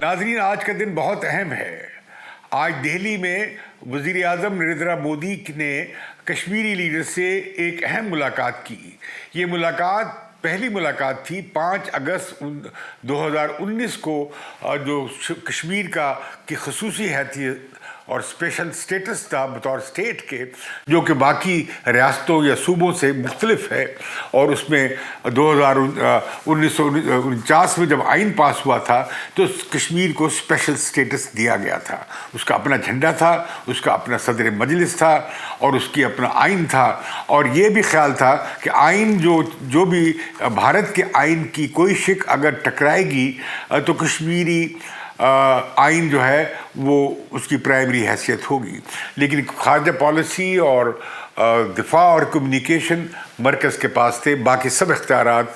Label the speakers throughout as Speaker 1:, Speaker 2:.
Speaker 1: ناظرین، آج کا دن بہت اہم ہے۔ آج دہلی میں وزیر اعظم نریندر مودی نے کشمیری لیڈر سے ایک اہم ملاقات کی۔ یہ ملاقات پہلی ملاقات تھی 5 اگست 2019 کو، جو کشمیر کی خصوصی حیثیت اور اسپیشل سٹیٹس تھا بطور اسٹیٹ کے، جو کہ باقی ریاستوں یا صوبوں سے مختلف ہے۔ اور اس میں 1949 میں جب آئین پاس ہوا تھا تو کشمیر کو اسپیشل سٹیٹس دیا گیا تھا۔ اس کا اپنا جھنڈا تھا، اس کا اپنا صدر مجلس تھا اور اس کی اپنا آئین تھا۔ اور یہ بھی خیال تھا کہ آئین جو بھی بھارت کے آئین کی کوئی شق اگر ٹکرائے گی تو کشمیری آئین جو ہے وہ اس کی پرائمری حیثیت ہوگی۔ لیکن خارجہ پالیسی اور دفاع اور کمیونیکیشن مرکز کے پاس تھے، باقی سب اختیارات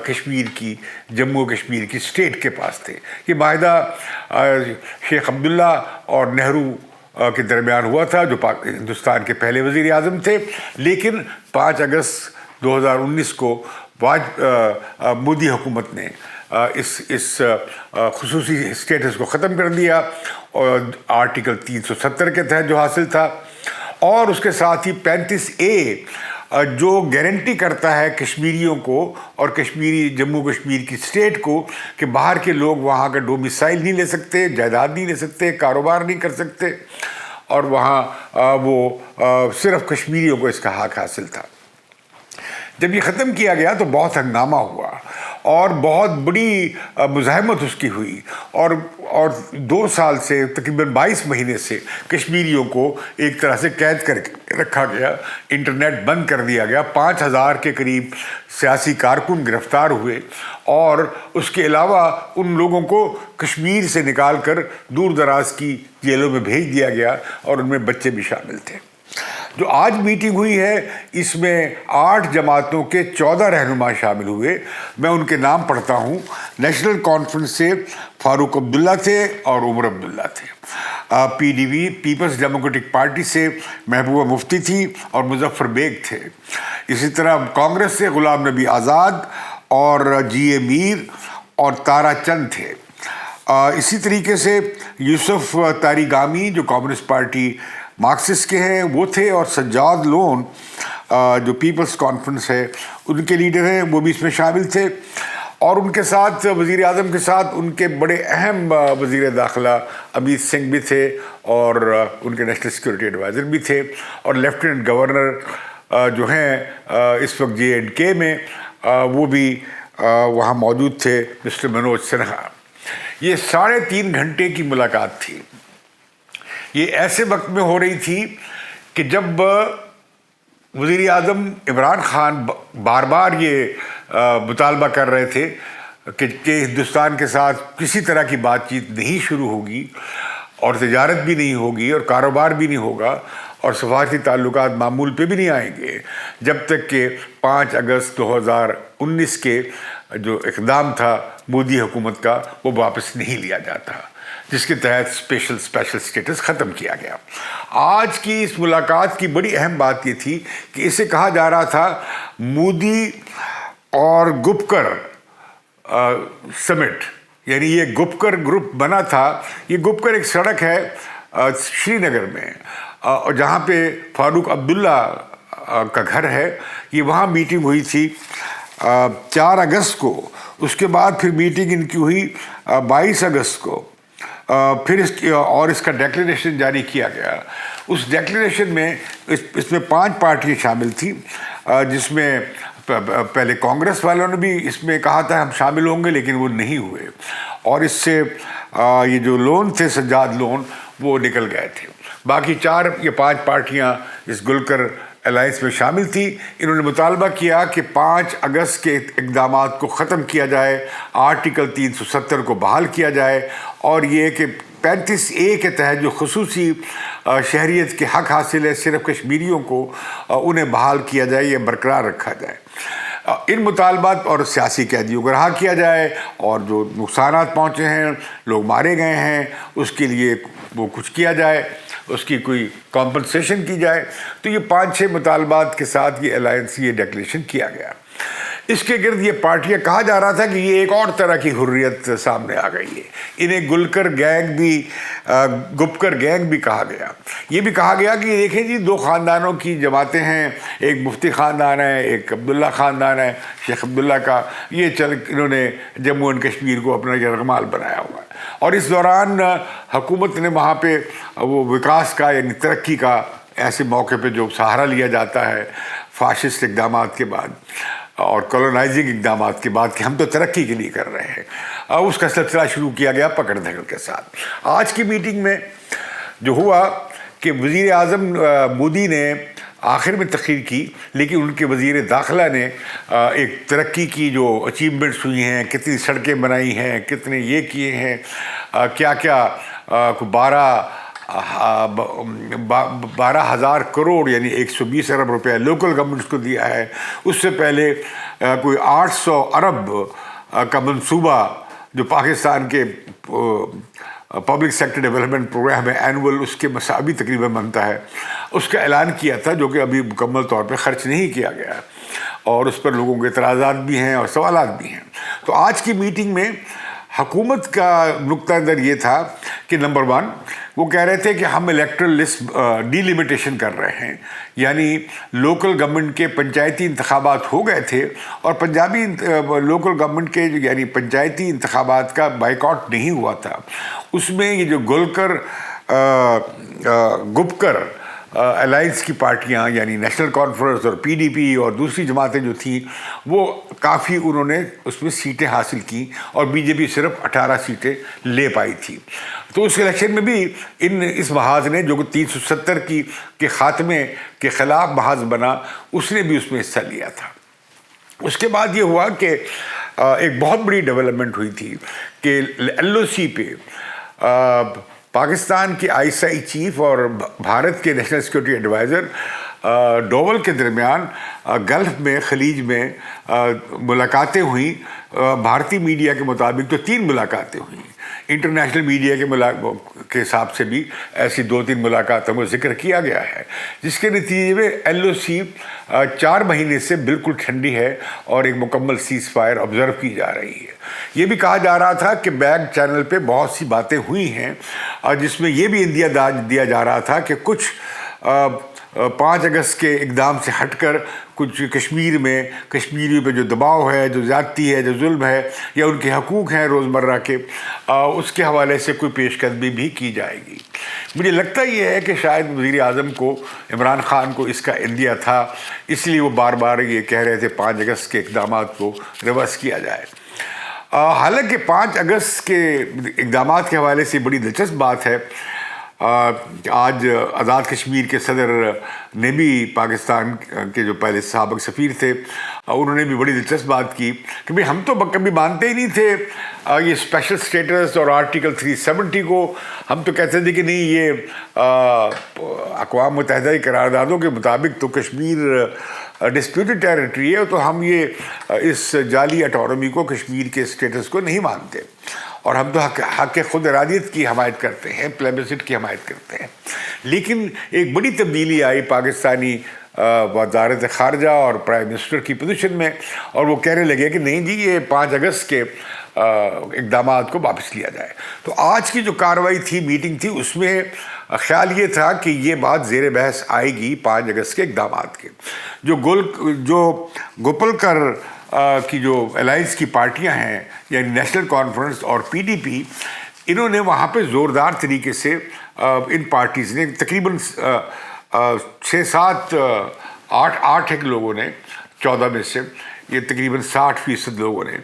Speaker 1: کشمیر کی، جموں کشمیر کی اسٹیٹ کے پاس تھے۔ یہ معاہدہ شیخ عبداللہ اور نہرو کے درمیان ہوا تھا، جو ہندوستان کے پہلے وزیر اعظم تھے۔ لیکن 5 اگست 2019 کو مودی حکومت نے اس خصوصی اسٹیٹس کو ختم کر دیا، اور آرٹیکل 370 کے تحت جو حاصل تھا، اور اس کے ساتھ ہی 35A جو گارنٹی کرتا ہے کشمیریوں کو اور جموں کشمیر کی اسٹیٹ کو کہ باہر کے لوگ وہاں کا ڈومیسائل نہیں لے سکتے، جائیداد نہیں لے سکتے، کاروبار نہیں کر سکتے، اور وہاں وہ صرف کشمیریوں کو اس کا حق حاصل تھا۔ جب یہ ختم کیا گیا تو بہت ہنگامہ ہوا اور بہت بڑی مزاحمت اس کی ہوئی، اور 2 سال سے تقریباً 22 مہینے سے کشمیریوں کو ایک طرح سے قید کر کے رکھا گیا، انٹرنیٹ بند کر دیا گیا، 5000 کے قریب سیاسی کارکن گرفتار ہوئے، اور اس کے علاوہ ان لوگوں کو کشمیر سے نکال کر دور دراز کی جیلوں میں بھیج دیا گیا، اور ان میں بچے بھی شامل تھے۔ جو آج میٹنگ ہوئی ہے اس میں 8 جماعتوں کے 14 رہنما شامل ہوئے۔ میں ان کے نام پڑھتا ہوں۔ نیشنل کانفرنس سے فاروق عبداللہ تھے اور عمر عبداللہ تھے۔ PDP پیپلز ڈیموکریٹک پارٹی سے محبوبہ مفتی تھی اور مظفر بیگ تھے۔ اسی طرح کانگریس سے غلام نبی آزاد اور GA میر اور تارا چند تھے۔ اسی طریقے سے یوسف تاریگامی جو کمیونسٹ پارٹی مارکسسٹ کے ہیں وہ تھے، اور سجاد لون جو پیپلز کانفرنس ہے ان کے لیڈر ہیں، وہ بھی اس میں شامل تھے۔ اور ان کے ساتھ وزیر اعظم کے ساتھ ان کے بڑے اہم وزیر داخلہ امیت سنگھ بھی تھے، اور ان کے نیشنل سیکورٹی ایڈوائزر بھی تھے، اور لیفٹیننٹ گورنر جو ہیں اس وقت JNK میں وہ بھی وہاں موجود تھے، مسٹر منوج سنہا۔ یہ 3.5 گھنٹے کی ملاقات تھی۔ یہ ایسے وقت میں ہو رہی تھی کہ جب وزیر اعظم عمران خان بار بار یہ مطالبہ کر رہے تھے کہ ہندوستان کے ساتھ کسی طرح کی بات چیت نہیں شروع ہوگی، اور تجارت بھی نہیں ہوگی، اور کاروبار بھی نہیں ہوگا، اور سفارتی تعلقات معمول پہ بھی نہیں آئیں گے، جب تک کہ 5 اگست 2019 کے جو اقدام تھا مودی حکومت کا وہ واپس نہیں لیا جاتا، جس کے تحت اسپیشل سٹیٹس ختم کیا گیا۔ آج کی اس ملاقات کی بڑی اہم بات یہ تھی کہ اسے کہا جا رہا تھا مودی اور گپکر سمٹ، یعنی یہ گپکر گروپ بنا تھا۔ یہ گپکر ایک سڑک ہے شری نگر میں، اور جہاں پہ فاروق عبداللہ کا گھر ہے۔ یہ وہاں میٹنگ ہوئی تھی 4 اگست کو، اس کے بعد پھر میٹنگ ان کی ہوئی 22 اگست کو، پھر اس کا ڈیکلیریشن جاری کیا گیا۔ اس ڈیکلیریشن میں اس میں 5 پارٹیاں شامل تھیں، جس میں پہلے کانگریس والوں نے بھی اس میں کہا تھا ہم شامل ہوں گے، لیکن وہ نہیں ہوئے، اور اس سے یہ جو لون تھے سجاد لون وہ نکل گئے تھے۔ باقی 4 یا 5 پارٹیاں اس گلکر الائنس میں شامل تھی۔ انہوں نے مطالبہ کیا کہ 5 اگست کے اقدامات کو ختم کیا جائے، آرٹیکل 370 کو بحال کیا جائے، اور یہ کہ 35A کے تحت جو خصوصی شہریت کے حق حاصل ہے صرف کشمیریوں کو، انہیں بحال کیا جائے یا برقرار رکھا جائے۔ ان مطالبات اور سیاسی قیدیوں کو رہا کیا جائے، اور جو نقصانات پہنچے ہیں، لوگ مارے گئے ہیں، اس کے لیے وہ کچھ کیا جائے۔ اس کی کوئی کمپنسیشن کی جائے. تو یہ 5-6 مطالبات کے ساتھ یہ الائنس، یہ ڈکلیریشن کیا گیا. اس کے گرد یہ پارٹیاں کہا جا رہا تھا کہ یہ ایک اور طرح کی حریت سامنے آ گئی ہے. انہیں گلکر گینگ بھی، گپکر گینگ بھی کہا گیا. یہ بھی کہا گیا کہ دیکھیں جی 2 خاندانوں کی جماعتیں ہیں، ایک مفتی خاندان ہے، ایک عبداللہ خاندان ہے، شیخ عبداللہ کا. یہ انہوں نے جموں اینڈ کشمیر کو اپنا یرغمال بنایا ہوا ہے. اور اس دوران حکومت نے وہاں پہ وہ وکاس کا یعنی ترقی کا ایسے موقع پہ جو سہارا لیا جاتا ہے فاشسٹ اقدامات کے بعد اور کولونائزنگ اقدامات کے بعد کہ ہم تو ترقی کے لیے کر رہے ہیں، اس کا سلسلہ شروع کیا گیا پکڑ دھکڑ کے ساتھ. آج کی میٹنگ میں جو ہوا کہ وزیر اعظم مودی نے آخر میں تقریر کی، لیکن ان کے وزیر داخلہ نے ایک ترقی کی جو اچیومنٹس ہوئی ہیں، کتنی سڑکیں بنائی ہیں، کتنے یہ کیے ہیں، کیا 12,000 کروڑ یعنی 120 ارب روپیہ لوکل گورنمنٹس کو دیا ہے. اس سے پہلے کوئی 800 ارب کا منصوبہ جو پاکستان کے پبلک سیکٹر ڈیولپمنٹ پروگرام ہے اینول، اس کے مساوی تقریباً بنتا ہے، اس کا اعلان کیا تھا، جو کہ ابھی مکمل طور پہ خرچ نہیں کیا گیا ہے اور اس پر لوگوں کے اعتراضات بھی ہیں اور سوالات بھی ہیں. تو آج کی میٹنگ میں حکومت کا نقطہ نظر یہ تھا کہ نمبر 1 وہ کہہ رہے تھے کہ ہم الیکٹرل لسٹ ڈی لیمیٹیشن کر رہے ہیں، یعنی لوکل گورنمنٹ کے پنچایتی انتخابات ہو گئے تھے اور پنجابی لوکل گورنمنٹ کے یعنی پنچایتی انتخابات کا بائیکاٹ نہیں ہوا تھا. اس میں یہ جو گلکر گپکر الائنس کی پارٹیاں یعنی نیشنل کانفرنس اور پی ڈی پی اور دوسری جماعتیں جو تھیں وہ کافی انہوں نے اس میں سیٹیں حاصل کی اور بی جے پی صرف 18 سیٹیں لے پائی تھی. تو اس الیکشن میں بھی اس محاذ نے جو کہ 370 کے خاتمے کے خلاف محاذ بنا، اس نے بھی اس میں حصہ لیا تھا. اس کے بعد یہ ہوا کہ ایک بہت بڑی ڈیولپمنٹ ہوئی تھی کہ ایل او سی پہ پاکستان کے آئی ایس آئی چیف اور بھارت کے نیشنل سیکورٹی ایڈوائزر ڈوول کے درمیان گلف میں، خلیج میں ملاقاتیں ہوئیں. بھارتی میڈیا کے مطابق تو 3 ملاقاتیں ہوئیں. انٹرنیشنل میڈیا کے حساب سے بھی ایسی 2-3 ملاقاتوں کو ذکر کیا گیا ہے، جس کے نتیجے میں ایل او سی 4 مہینے سے بالکل ٹھنڈی ہے اور ایک مکمل سیز فائر آبزرو کی جا رہی ہے. یہ بھی کہا جا رہا تھا کہ بیک چینل پہ بہت سی باتیں ہوئی ہیں، جس میں یہ بھی اندیا دیا جا رہا تھا کہ کچھ 5 اگست کے اقدام سے ہٹ کر کچھ کشمیریوں پہ جو دباؤ ہے، جو زیادتی ہے، جو ظلم ہے یا ان کے حقوق ہیں روزمرہ کے، اس کے حوالے سے کوئی پیش قدمی بھی کی جائے گی. مجھے لگتا یہ ہے کہ شاید وزیر اعظم کو، عمران خان کو اس کا اندیا تھا، اس لیے وہ بار بار یہ کہہ رہے تھے 5 اگست کے اقدامات کو ریورس کیا جائے. حالانکہ 5 اگست کے اقدامات کے حوالے سے بڑی دلچسپ بات ہے. آج آزاد کشمیر کے صدر نے بھی، پاکستان کے جو پہلے سابق سفیر تھے، انہوں نے بھی بڑی دلچسپ بات کی کہ بھئی ہم تو کبھی مانتے ہی نہیں تھے یہ اسپیشل سٹیٹس اور آرٹیکل 370 کو. ہم تو کہتے تھے کہ نہیں، یہ اقوام متحدہ کی قراردادوں کے مطابق تو کشمیر ڈسپیوٹڈ ٹیریٹری ہے، تو ہم یہ اس جعلی اٹانومی کو، کشمیر کے اسٹیٹس کو نہیں مانتے، اور ہم تو حق خود ارادیت کی حمایت کرتے ہیں، پلیبسٹ کی حمایت کرتے ہیں. لیکن ایک بڑی تبدیلی آئی پاکستانی وزارت خارجہ اور پرائم منسٹر کی پوزیشن میں، اور وہ کہنے لگے کہ نہیں جی، یہ 5 اگست کے اقدامات کو واپس لیا جائے. تو آج کی جو کارروائی تھی، میٹنگ تھی، اس میں خیال یہ تھا کہ یہ بات زیر بحث آئے گی 5 اگست کے اقدامات کے. جو گپلکر کی جو الائنس کی پارٹیاں ہیں یعنی نیشنل کانفرنس اور پی ڈی پی، انہوں نے وہاں پہ زوردار طریقے سے ان پارٹیز نے تقریباً 6-7 8 لوگوں نے 14 میں سے، یہ تقریباً 60% لوگوں نے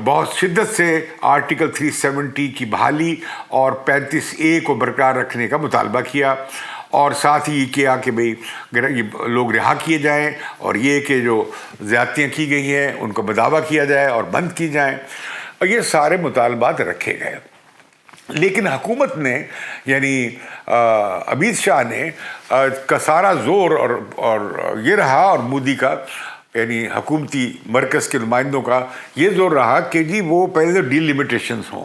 Speaker 1: بہت شدت سے آرٹیکل 370 کی بحالی اور 35A کو برقرار رکھنے کا مطالبہ کیا، اور ساتھ ہی یہ کیا کہ بھئی یہ لوگ رہا کیے جائیں، اور یہ کہ جو زیادتیاں کی گئی ہیں ان کو بدعویٰ کیا جائے اور بند کی جائیں، اور یہ سارے مطالبات رکھے گئے. لیکن حکومت نے یعنی امیت شاہ نے کا سارا زور اور یہ رہا، اور مودی کا یعنی حکومتی مرکز کے نمائندوں کا یہ زور رہا کہ جی وہ پہلے ڈی لیمیٹیشنز ہوں.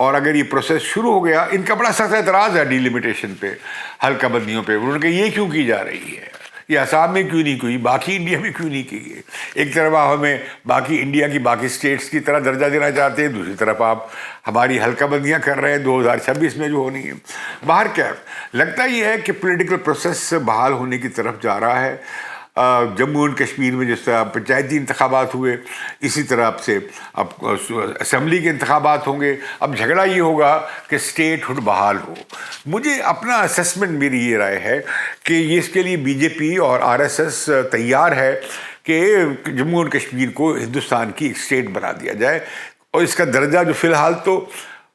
Speaker 1: اور اگر یہ پروسیس شروع ہو گیا، ان کا بڑا سخت اعتراض ہے ڈیلیمیٹیشن پہ، حلقہ بندیوں پہ. انہوں نے کہا یہ کیوں کی جا رہی ہے، یہ آسام میں کیوں نہیں کی، باقی انڈیا میں کیوں نہیں کی ہے. ایک طرف آپ ہمیں باقی انڈیا کی باقی اسٹیٹس کی طرح درجہ دینا چاہتے ہیں، دوسری طرف آپ ہماری حلقہ بندیاں کر رہے ہیں 2026 میں جو ہونی ہے. باہر کیا لگتا یہ ہے کہ پولیٹیکل پروسیس بحال ہونے کی طرف جا رہا ہے. جموں اینڈ کشمیر میں جس طرح پنچایتی انتخابات ہوئے، اسی طرح اب سے اب اسمبلی کے انتخابات ہوں گے. اب جھگڑا یہ ہوگا کہ اسٹیٹ ہوڈ بحال ہو. مجھے اپنا اسیسمنٹ میری یہ رائے ہے کہ اس کے لیے بی جے پی اور آر ایس ایس تیار ہے کہ جموں اینڈ کشمیر کو ہندوستان کی ایک اسٹیٹ بنا دیا جائے، اور اس کا درجہ جو فی الحال تو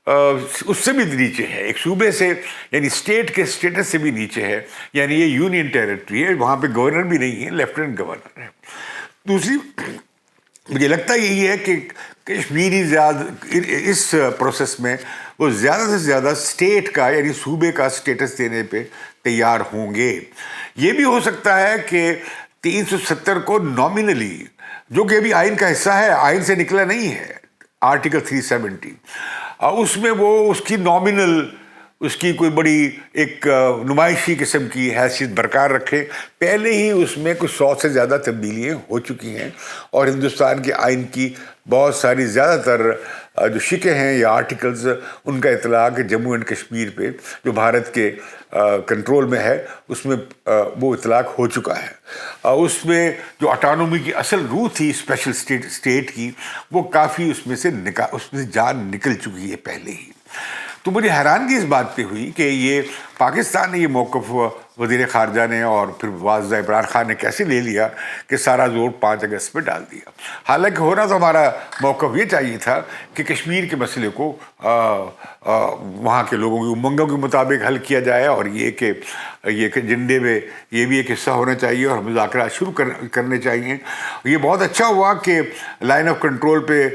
Speaker 1: اس سے بھی نیچے ہے، ایک صوبے سے یعنی اسٹیٹ کے اسٹیٹس سے بھی نیچے ہے. یعنی یہ یونین ٹیریٹری ہے، وہاں پہ گورنر بھی نہیں ہے، لیفٹیننٹ گورنر ہے. دوسری مجھے لگتا یہی ہے کہ کشمیری اس پروسیس میں وہ زیادہ سے زیادہ اسٹیٹ کا یعنی صوبے کا اسٹیٹس دینے پہ تیار ہوں گے. یہ بھی ہو سکتا ہے کہ 370 کو نامنلی، جو کہ ابھی آئین کا حصہ ہے، آئین سے نکلا نہیں ہے، آرٹیکل 370، اس میں وہ اس کی نامنل، اس کی کوئی بڑی ایک نمائشی قسم کی حیثیت برقرار رکھے. پہلے ہی اس میں کچھ 100 سے زیادہ تبدیلیاں ہو چکی ہیں، اور ہندوستان کے آئین کی بہت ساری زیادہ تر جو شقیں ہیں یا آرٹیکلز، ان کا اطلاق جموں اینڈ کشمیر پہ جو بھارت کے کنٹرول میں ہے اس میں وہ اطلاق ہو چکا ہے. اس میں جو اٹانومی کی اصل روح تھی اسپیشل اسٹیٹ کی، وہ کافی اس میں سے جان نکل چکی ہے پہلے ہی. تو مجھے حیرانگی اس بات پہ ہوئی کہ یہ پاکستان نے یہ موقف وزیر خارجہ نے اور پھر واضح عمران خان نے کیسے لے لیا کہ سارا زور 5 اگست پہ ڈال دیا. حالانکہ ہونا تو ہمارا موقف یہ چاہیے تھا کہ کشمیر کے مسئلے کو وہاں کے لوگوں کی امنگوں کے مطابق حل کیا جائے، اور یہ کہ ایجنڈے میں یہ بھی ایک حصہ ہونا چاہیے اور مذاکرات شروع کرنے چاہیے. یہ بہت اچھا ہوا کہ لائن آف کنٹرول پہ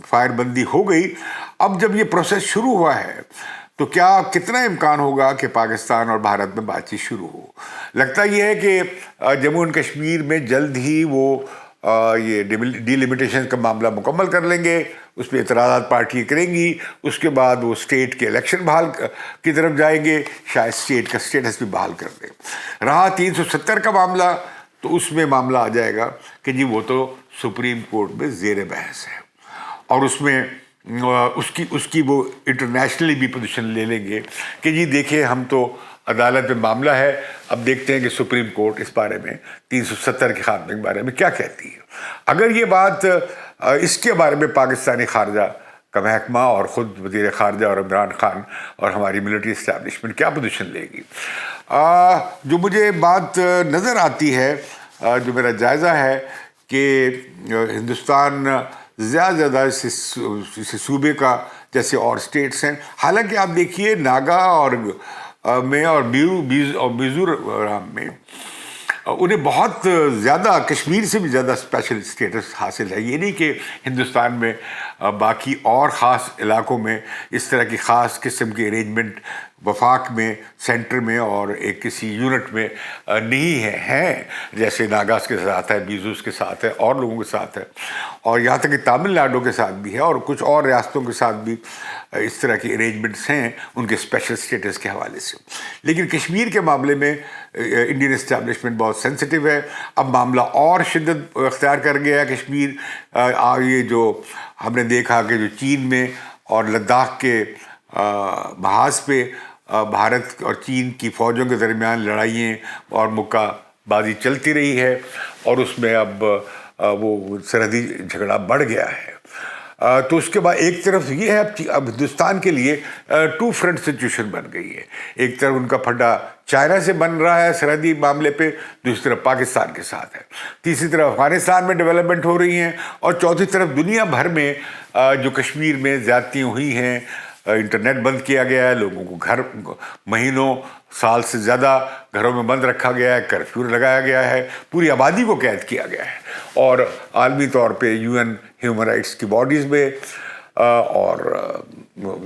Speaker 1: فائر بندی ہو گئی. اب جب یہ پروسیس شروع ہوا ہے تو کتنا امکان ہوگا کہ پاکستان اور بھارت میں بات چیت شروع ہو. لگتا یہ ہے کہ جموں اینڈ کشمیر میں جلد ہی وہ یہ ڈیلیمیٹیشن کا معاملہ مکمل کر لیں گے، اس پہ اعتراضات پارٹی کریں گی، اس کے بعد وہ اسٹیٹ کے الیکشن بحال کی طرف جائیں گے، شاید اسٹیٹ کا اسٹیٹس بھی بحال کر دیں. رہا 370 کا معاملہ، تو اس میں معاملہ آ جائے گا کہ جی وہ تو سپریم کورٹ میں زیر بحث ہے، اور اس میں اس کی وہ انٹرنیشنلی بھی پوزیشن لے لیں گے کہ جی دیکھیں ہم تو عدالت میں معاملہ ہے، اب دیکھتے ہیں کہ سپریم کورٹ اس بارے میں 370 کے خاتمے کے بارے میں کیا کہتی ہے. اگر یہ بات اس کے بارے میں پاکستانی خارجہ کا محکمہ اور خود وزیر خارجہ اور عمران خان اور ہماری ملٹری اسٹیبلشمنٹ کیا پوزیشن لے گی، جو مجھے بات نظر آتی ہے، جو میرا جائزہ ہے کہ ہندوستان زیادہ زیادہ اس صوبے کا جیسے اور اسٹیٹس ہیں. حالانکہ آپ دیکھیے ناگا اور میزورم میں انہیں بہت زیادہ کشمیر سے بھی زیادہ اسپیشل اسٹیٹس حاصل ہے. یہ نہیں کہ ہندوستان میں باقی اور خاص علاقوں میں اس طرح کی خاص قسم کی ارینجمنٹ وفاق میں، سینٹر میں اور ایک کسی یونٹ میں نہیں ہیں، جیسے ناگاز کے ساتھ ہے، میزوز کے ساتھ ہے، اور لوگوں کے ساتھ ہے، اور یہاں تک کہ تامل ناڈو کے ساتھ بھی ہے، اور کچھ اور ریاستوں کے ساتھ بھی اس طرح کی ارینجمنٹس ہیں ان کے اسپیشل اسٹیٹس کے حوالے سے. لیکن کشمیر کے معاملے میں انڈین اسٹیبلشمنٹ بہت سینسٹیو ہے. اب معاملہ اور شدت اختیار کر گیا ہے کشمیر. یہ جو ہم نے دیکھا کہ جو چین میں اور لداخ کے محاذ پہ بھارت اور چین کی فوجوں کے درمیان لڑائیاں اور مکہ بازی چلتی رہی ہے، اور اس میں اب وہ سرحدی جھگڑا بڑھ گیا ہے. تو اس کے بعد ایک طرف یہ ہے اب ہندوستان کے لیے 2 فرنٹ سچویشن بن گئی ہے. ایک طرف ان کا پھڈا چائنا سے بن رہا ہے سرحدی معاملے پہ، دوسری طرف پاکستان کے ساتھ ہے، تیسری طرف افغانستان میں ڈیولپمنٹ ہو رہی ہیں، اور چوتھی طرف دنیا بھر میں جو کشمیر میں زیادتیاں ہوئی ہیں، انٹرنیٹ بند کیا گیا ہے، لوگوں کو گھر مہینوں سال سے زیادہ گھروں میں بند رکھا گیا ہے، کرفیو لگایا گیا ہے، پوری آبادی کو قید کیا گیا ہے، اور عالمی طور پہ UN ہیومن رائٹس کی باڈیز میں اور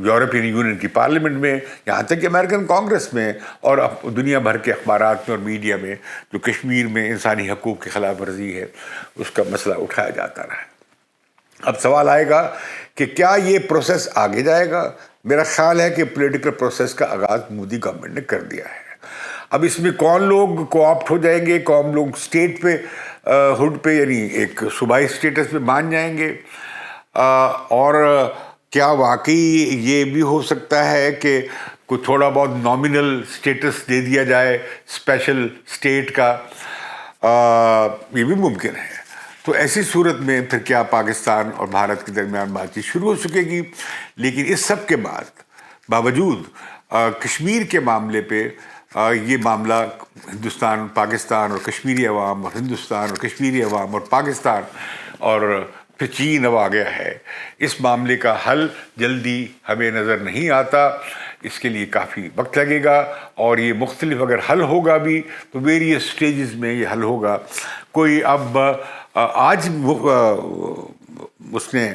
Speaker 1: یورپین یونین کی پارلیمنٹ میں، یہاں تک کہ امریکن کانگریس میں اور دنیا بھر کے اخبارات میں اور میڈیا میں جو کشمیر میں انسانی حقوق کی خلاف ورزی ہے اس کا مسئلہ اٹھایا جاتا رہا ہے. اب سوال آئے گا کہ کیا یہ پروسیس آگے جائے گا؟ میرا خیال ہے کہ پولیٹیکل پروسیس کا آغاز مودی گورنمنٹ نے کر دیا ہے. اب اس میں کون لوگ کوآپٹ ہو جائیں گے، کون لوگ اسٹیٹ پہ ہڈ پہ یعنی ایک صوبائی اسٹیٹس پہ مان جائیں گے، اور کیا واقعی یہ بھی ہو سکتا ہے کہ کوئی تھوڑا بہت نامنل اسٹیٹس دے دیا جائے اسپیشل اسٹیٹ کا، یہ بھی ممکن ہے. تو ایسی صورت میں پھر کیا پاکستان اور بھارت کے درمیان بات چیت شروع ہو سکے گی. لیکن اس سب کے باوجود کشمیر کے معاملے پہ یہ معاملہ ہندوستان پاکستان اور کشمیری عوام اور ہندوستان اور کشمیری عوام اور پاکستان اور پھر چین اب آ گیا ہے، اس معاملے کا حل جلدی ہمیں نظر نہیں آتا. اس کے لیے کافی وقت لگے گا، اور یہ مختلف اگر حل ہوگا بھی تو ویریس سٹیجز میں یہ حل ہوگا. کوئی اب آج اس نے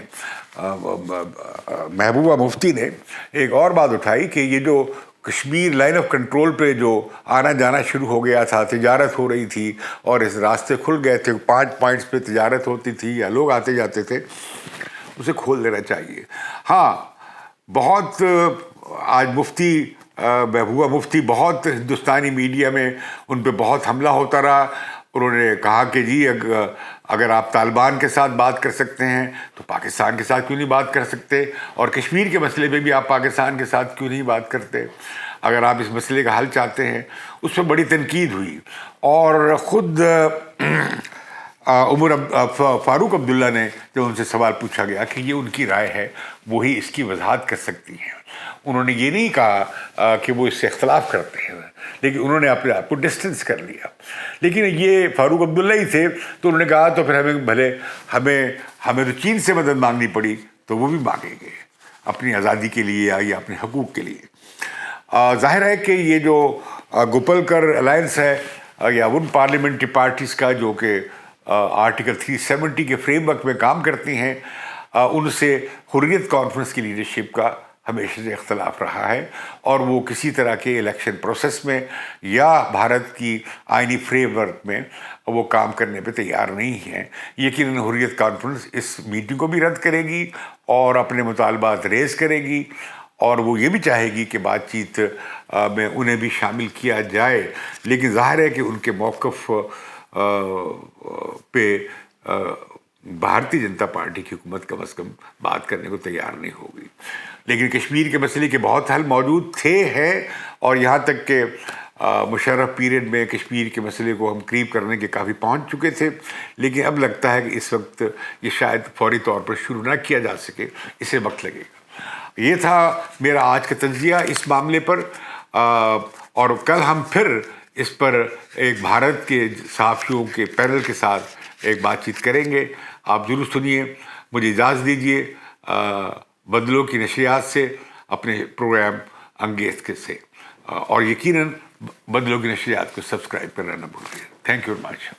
Speaker 1: محبوبہ مفتی نے ایک اور بات اٹھائی کہ یہ جو کشمیر لائن آف کنٹرول پہ جو آنا جانا شروع ہو گیا تھا، تجارت ہو رہی تھی اور اس راستے کھل گئے تھے، 5 پوائنٹس پہ تجارت ہوتی تھی یا لوگ آتے جاتے تھے، اسے کھول دینا چاہیے. ہاں بہت آج مفتی محبوبہ مفتی بہت ہندوستانی میڈیا میں ان پہ بہت حملہ ہوتا رہا. انہوں نے کہا کہ جی اگر آپ طالبان کے ساتھ بات کر سکتے ہیں تو پاکستان کے ساتھ کیوں نہیں بات کر سکتے، اور کشمیر کے مسئلے پہ بھی آپ پاکستان کے ساتھ کیوں نہیں بات کرتے، اگر آپ اس مسئلے کا حل چاہتے ہیں. اس پہ بڑی تنقید ہوئی، اور خود فاروق عبداللہ نے جب ان سے سوال پوچھا گیا کہ یہ ان کی رائے ہے، وہی اس کی وضاحت کر سکتی ہیں. انہوں نے یہ نہیں کہا کہ وہ اس سے اختلاف کرتے ہیں، لیکن انہوں نے اپنے آپ کو ڈسٹنس کر لیا. لیکن یہ فاروق عبداللہ ہی تھے تو انہوں نے کہا تو پھر ہمیں تو چین سے مدد مانگنی پڑی تو وہ بھی مانگیں گے اپنی آزادی کے لیے یا اپنے حقوق کے لیے. ظاہر ہے کہ یہ جو گوپل کر الائنس ہے یا ان پارلیمنٹری پارٹیز کا جو کہ آرٹیکل 370 کے فریم ورک میں کام کرتی ہیں، ان سے حریت کانفرنس کی لیڈرشپ کا ہمیشہ سے اختلاف رہا ہے، اور وہ کسی طرح کے الیکشن پروسیس میں یا بھارت کی آئینی فریم ورک میں وہ کام کرنے پہ تیار نہیں ہیں. یقیناً حریت کانفرنس اس میٹنگ کو بھی رد کرے گی اور اپنے مطالبات ریز کرے گی، اور وہ یہ بھی چاہے گی کہ بات چیت میں انہیں بھی شامل کیا جائے. لیکن ظاہر ہے کہ ان کے موقف پہ بھارتی جنتا پارٹی کی حکومت کم از کم بات کرنے کو تیار نہیں ہوگی. لیکن کشمیر کے مسئلے کے بہت حل موجود ہیں، اور یہاں تک کہ مشرف پیریڈ میں کشمیر کے مسئلے کو ہم قریب کرنے کے کافی پہنچ چکے تھے. لیکن اب لگتا ہے کہ اس وقت یہ شاید فوری طور پر شروع نہ کیا جا سکے، اسے وقت لگے گا. یہ تھا میرا آج کا تجزیہ اس معاملے پر، اور کل ہم پھر اس پر ایک بھارت کے صحافیوں کے پینل کے ساتھ ایک بات چیت کریں گے. آپ ضرور سنیے. مجھے اجازت دیجیے بدلوں کی نشریات سے، اپنے پروگرام انگیز کے سے، اور یقیناً بدلوں کی نشریات کو سبسکرائب کرنا نہ بھولئے. Thank you very much.